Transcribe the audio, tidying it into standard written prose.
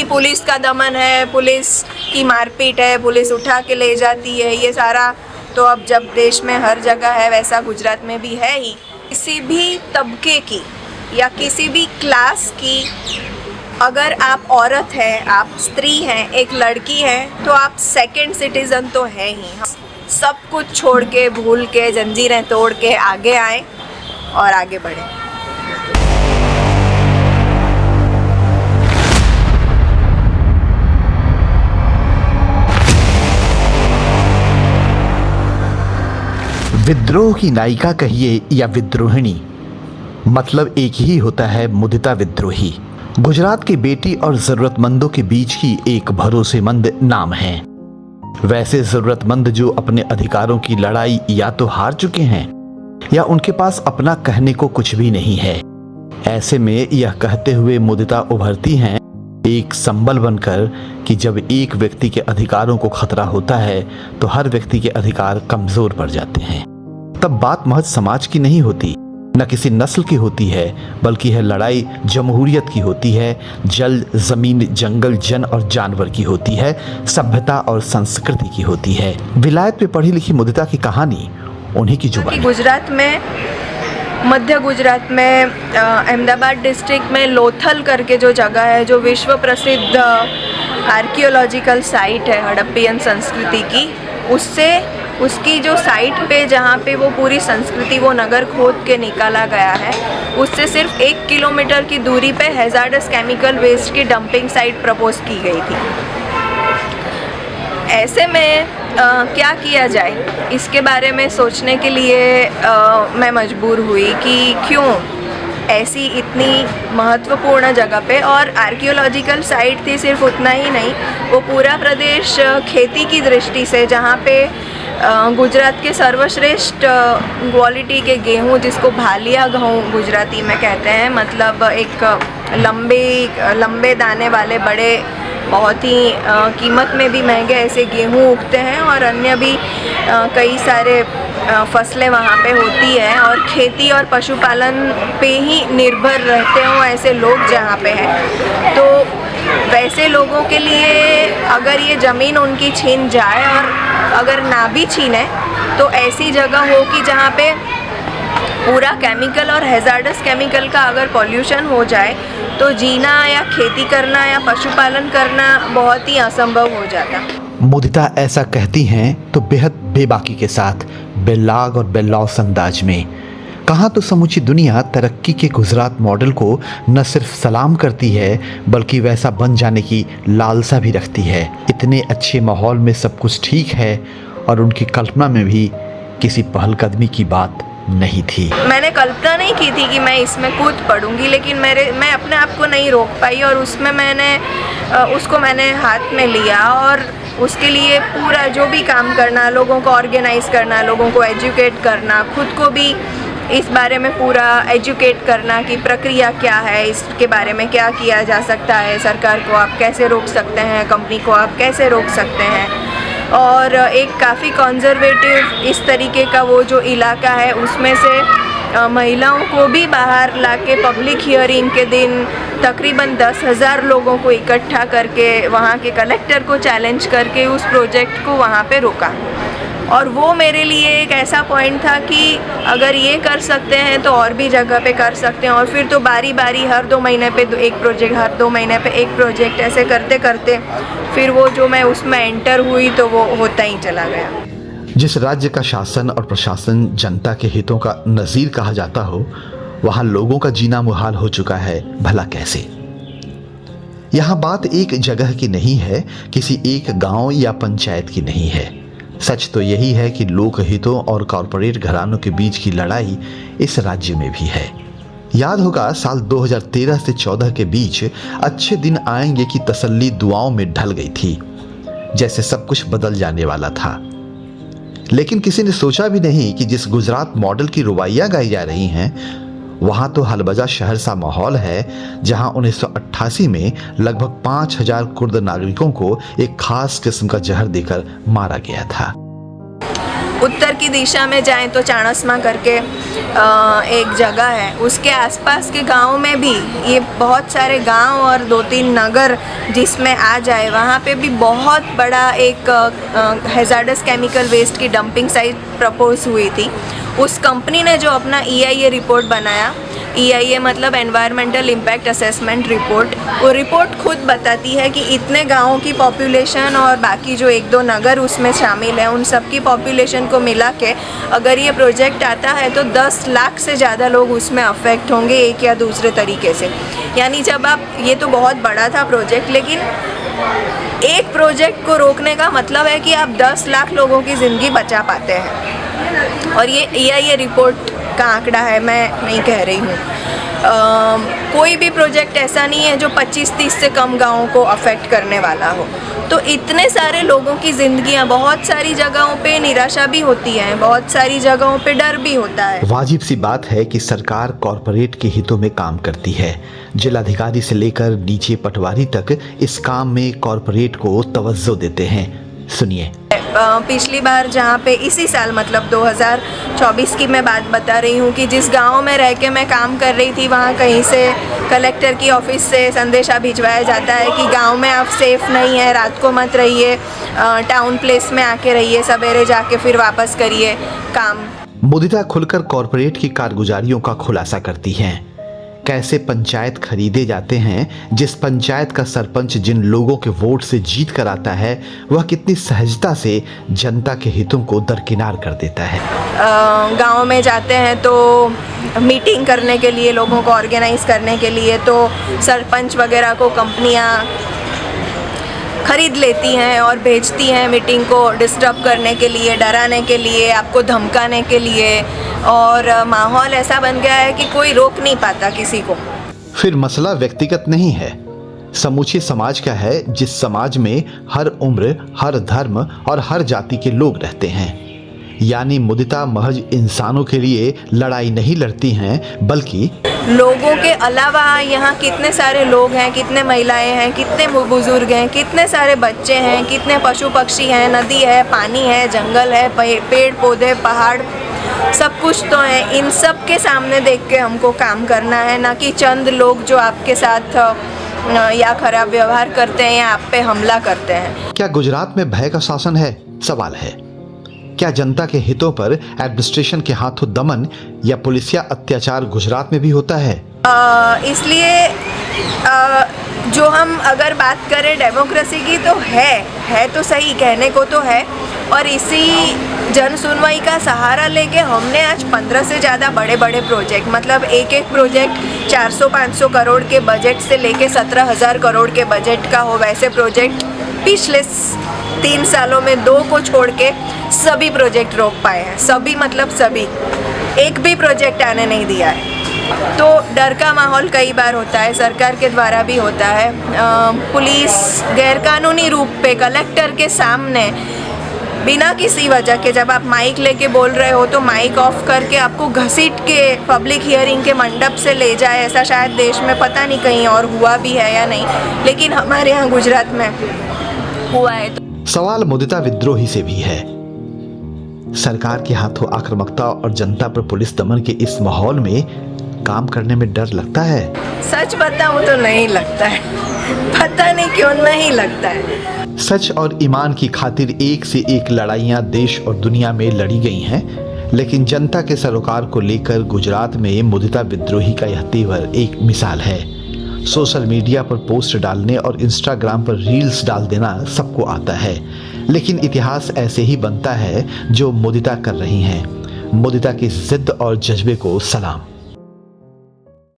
Police का दमन है, police की मारपीट है, पुलिस उठा के ले जाती है, ये सारा तो अब जब देश में हर जगह है वैसा गुजरात में भी है ही। किसी भी तबके की या किसी भी क्लास की अगर आप औरत हैं, आप स्त्री हैं, एक लड़की हैं, तो आप सेकंड सिटीज़न तो है ही। सब कुछ छोड़ के, भूल के, जंजीरें तोड़ के आगे आए और आगे बढ़े। विद्रोह की नायिका कहिए या विद्रोहिणी, मतलब एक ही होता है, मुदिता विद्रोही। गुजरात की बेटी और जरूरतमंदों के बीच की एक भरोसेमंद नाम है। वैसे जरूरतमंद जो अपने अधिकारों की लड़ाई या तो हार चुके हैं या उनके पास अपना कहने को कुछ भी नहीं है। ऐसे में यह कहते हुए मुदिता उभरती हैं एक संबल बनकर कि जब एक व्यक्ति के अधिकारों को खतरा होता है तो हर व्यक्ति के अधिकार कमजोर पड़ जाते हैं। तब बात महज समाज की नहीं होती, न किसी नस्ल की होती है, बल्कि यह लड़ाई जमहूरियत की होती है, जल, जमीन, जंगल, जन और जानवर की होती है, सभ्यता और संस्कृति की होती है। विलायत में पढ़ी लिखी मुदिता की कहानी उन्हीं की जुबानी। गुजरात में, मध्य गुजरात में अहमदाबाद डिस्ट्रिक्ट में लोथल करके जो जगह है, जो विश्व प्रसिद्ध आर्कियोलॉजिकल साइट है हड़प्पियन संस्कृति की, उसकी जो साइट पे जहाँ पे वो पूरी संस्कृति, वो नगर खोद के निकाला गया है, उससे सिर्फ 1 किलोमीटर की दूरी पे हैजार्डस केमिकल वेस्ट की डंपिंग साइट प्रपोज की गई थी। ऐसे में क्या किया जाए, इसके बारे में सोचने के लिए मैं मजबूर हुई कि क्यों ऐसी इतनी महत्वपूर्ण जगह पे, और आर्कियोलॉजिकल साइट थी, सिर्फ उतना ही नहीं, वो पूरा प्रदेश खेती की दृष्टि से, जहाँ पे गुजरात के सर्वश्रेष्ठ क्वालिटी के गेहूँ, जिसको भालिया गेहूँ गुजराती में कहते हैं, मतलब एक लंबे दाने वाले, बड़े, बहुत ही कीमत में भी महंगे ऐसे गेहूँ उगते हैं, और अन्य भी कई सारे फसलें वहाँ पे होती हैं, और खेती और पशुपालन पे ही निर्भर रहते हों ऐसे लोग जहाँ पे हैं। तो वैसे लोगों के लिए अगर ये ज़मीन उनकी छीन जाए, और अगर ना भी छीने तो ऐसी जगह हो कि जहाँ पे पूरा केमिकल और हैजार्डस केमिकल का अगर पॉल्यूशन हो जाए तो जीना या खेती करना या पशुपालन करना बहुत ही असंभव हो जाता। मुदिता ऐसा कहती हैं तो बेहद बेबाकी के साथ, बेलाग और बेलौस अंदाज में। कहाँ तो समूची दुनिया तरक्की के गुजरात मॉडल को न सिर्फ सलाम करती है, बल्कि वैसा बन जाने की लालसा भी रखती है। इतने अच्छे माहौल में सब कुछ ठीक है और उनकी कल्पना में भी किसी पहलकदमी की बात नहीं थी। मैंने कल्पना नहीं की थी कि मैं इसमें कूद पड़ूंगी, लेकिन मैं अपने आप को नहीं रोक पाई, और उसमें उसको मैंने हाथ में लिया, और उसके लिए पूरा जो भी काम करना, लोगों को ऑर्गेनाइज करना, लोगों को एजुकेट करना, खुद को भी इस बारे में पूरा एजुकेट करना कि प्रक्रिया क्या है, इसके बारे में क्या किया जा सकता है, सरकार को आप कैसे रोक सकते हैं, कंपनी को आप कैसे रोक सकते हैं, और एक काफ़ी कंजर्वेटिव इस तरीके का वो जो इलाका है, उसमें से महिलाओं को भी बाहर लाके पब्लिक हियरिंग के दिन तकरीबन 10,000 लोगों को इकट्ठा करके वहाँ के कलेक्टर को चैलेंज करके उस प्रोजेक्ट को वहाँ पे रोका। और वो मेरे लिए एक ऐसा पॉइंट था कि अगर ये कर सकते हैं तो और भी जगह पे कर सकते हैं, और फिर तो बारी बारी हर 2 महीने पे एक प्रोजेक्ट, हर 2 महीने पे एक प्रोजेक्ट, ऐसे करते करते फिर वो जो मैं उसमें एंटर हुई तो वो होता ही चला गया। जिस राज्य का शासन और प्रशासन जनता के हितों का नज़ीर कहा जाता हो, वहाँ लोगों का जीना मुहाल हो चुका है, भला कैसे। यहाँ बात एक जगह की नहीं है, किसी एक गांव या पंचायत की नहीं है। सच तो यही है कि लोक हितों और कॉरपोरेट घरानों के बीच की लड़ाई इस राज्य में भी है। याद होगा साल 2013 से 14 के बीच अच्छे दिन आएंगे की तसल्ली दुआओं में ढल गई थी, जैसे सब कुछ बदल जाने वाला था। लेकिन किसी ने सोचा भी नहीं कि जिस गुजरात मॉडल की रुबाइयां गाई जा रही हैं, वहां तो हलबजा शहर सा माहौल है, जहां 1988 में लगभग 5,000 कुर्द नागरिकों को एक खास किस्म का जहर देकर मारा गया था। उत्तर की दिशा में जाएं तो चाणस्मा करके एक जगह है, उसके आसपास के गांव में भी ये बहुत सारे गांव और 2-3 नगर जिसमें आ जाए, वहाँ पे भी बहुत बड़ा एक हैजार्डस केमिकल वेस्ट की डंपिंग साइट प्रपोज हुई थी। उस कंपनी ने जो अपना EIA रिपोर्ट बनाया, EIA मतलब एनवायरमेंटल इम्पैक्ट असेसमेंट रिपोर्ट, वो रिपोर्ट खुद बताती है कि इतने गाँवों की पॉपुलेशन और बाकी जो 1-2 नगर उसमें शामिल हैं, उन सब की पॉपुलेशन को मिला के अगर ये प्रोजेक्ट आता है तो 10 लाख से ज़्यादा लोग उसमें अफेक्ट होंगे एक या दूसरे तरीके से। यानी जब आप, ये तो बहुत बड़ा था प्रोजेक्ट, लेकिन एक प्रोजेक्ट को रोकने का मतलब है कि आप 10 लाख लोगों की ज़िंदगी बचा पाते हैं। और ये EIA रिपोर्ट का आंकड़ा है, मैं नहीं कह रही हूँ। कोई भी प्रोजेक्ट ऐसा नहीं है जो 25-30 से कम गाँवों को अफेक्ट करने वाला हो। तो इतने सारे लोगों की ज़िंदगियाँ, बहुत सारी जगहों पे निराशा भी होती है, बहुत सारी जगहों पे डर भी होता है। वाजिब सी बात है कि सरकार कॉरपोरेट के हितों में काम करती है। जिलाधिकारी से लेकर नीचे पटवारी तक इस काम में कॉरपोरेट को तवज्जो देते हैं। सुनिए। पिछली बार जहाँ पे इसी साल मतलब 2024 की मैं बात बता रही हूँ कि जिस गांव में रह के मैं काम कर रही थी, वहाँ कहीं से कलेक्टर की ऑफिस से संदेशा भिजवाया जाता है कि गांव में आप सेफ़ नहीं है, रात को मत रहिए, टाउन प्लेस में आके रहिए, सवेरे जाके फिर वापस करिए काम। मुदिता खुलकर कॉरपोरेट की कारगुजारियों का खुलासा करती हैं। कैसे पंचायत खरीदे जाते हैं, जिस पंचायत का सरपंच जिन लोगों के वोट से जीत कर आता है, वह कितनी सहजता से जनता के हितों को दरकिनार कर देता है। गांव में जाते हैं तो मीटिंग करने के लिए, लोगों को ऑर्गेनाइज करने के लिए, तो सरपंच वगैरह को कंपनियां खरीद लेती हैं और भेजती हैं मीटिंग को डिस्टर्ब करने के लिए, डराने के लिए, आपको धमकाने के लिए, और माहौल ऐसा बन गया है कि कोई रोक नहीं पाता किसी को। फिर मसला व्यक्तिगत नहीं है, समूचे समाज का है, जिस समाज में हर उम्र, हर धर्म और हर जाति के लोग रहते हैं। यानी मुदिता महज इंसानों के लिए लड़ाई नहीं लड़ती हैं, बल्कि लोगों के अलावा यहाँ कितने सारे लोग हैं, कितने महिलाएं हैं, कितने बुजुर्ग हैं, कितने सारे बच्चे हैं, कितने पशु पक्षी हैं, नदी है, पानी है, जंगल है, पेड़ पौधे, पहाड़, सब कुछ तो है। इन सब के सामने देख के हमको काम करना है, ना कि चंद लोग जो आपके साथ या खराब व्यवहार करते हैं या आप पे हमला करते हैं। क्या गुजरात में भय का शासन है? सवाल है। क्या जनता के हितों पर एडमिनिस्ट्रेशन के हाथों दमन या पुलिसिया अत्याचार गुजरात में भी होता है? इसलिए जो हम अगर बात करें डेमोक्रेसी की, तो है तो सही, कहने को तो है। और इसी जन सुनवाई का सहारा लेके हमने आज 15 से ज़्यादा बड़े बड़े प्रोजेक्ट, मतलब एक प्रोजेक्ट 400-500 करोड़ के बजट से लेके 17,000 करोड़ के बजट का हो, वैसे प्रोजेक्ट पिछले 3 सालों में 2 को छोड़ के सभी प्रोजेक्ट रोक पाए हैं। सभी मतलब सभी, एक भी प्रोजेक्ट आने नहीं दिया है। तो डर का माहौल कई बार होता है, सरकार के द्वारा भी होता है। पुलिस गैरकानूनी रूप पे कलेक्टर के सामने बिना किसी वजह के, जब आप माइक लेके बोल रहे हो तो माइक ऑफ करके आपको घसीट के पब्लिक हियरिंग के मंडप से ले जाए, ऐसा शायद देश में पता नहीं कहीं और हुआ भी है या नहीं, लेकिन हमारे यहाँ गुजरात में हुआ है। सवाल मुदिता विद्रोही से भी है। सरकार के हाथों आक्रामकता और जनता पर पुलिस दमन के इस माहौल में काम करने में डर लगता है? सच बताऊं तो नहीं लगता है, पता नहीं क्यों नहीं लगता है। सच और ईमान की खातिर एक से एक लड़ाइयां देश और दुनिया में लड़ी गई हैं, लेकिन जनता के सरोकार को लेकर गुजरात में मुदिता विद्रोही का यह तेवर एक मिसाल है। सोशल मीडिया पर पोस्ट डालने और इंस्टाग्राम पर रील्स डाल देना सबको आता है, लेकिन इतिहास ऐसे ही बनता है जो मुदिता कर रही हैं। मुदिता की जिद और जज्बे को सलाम।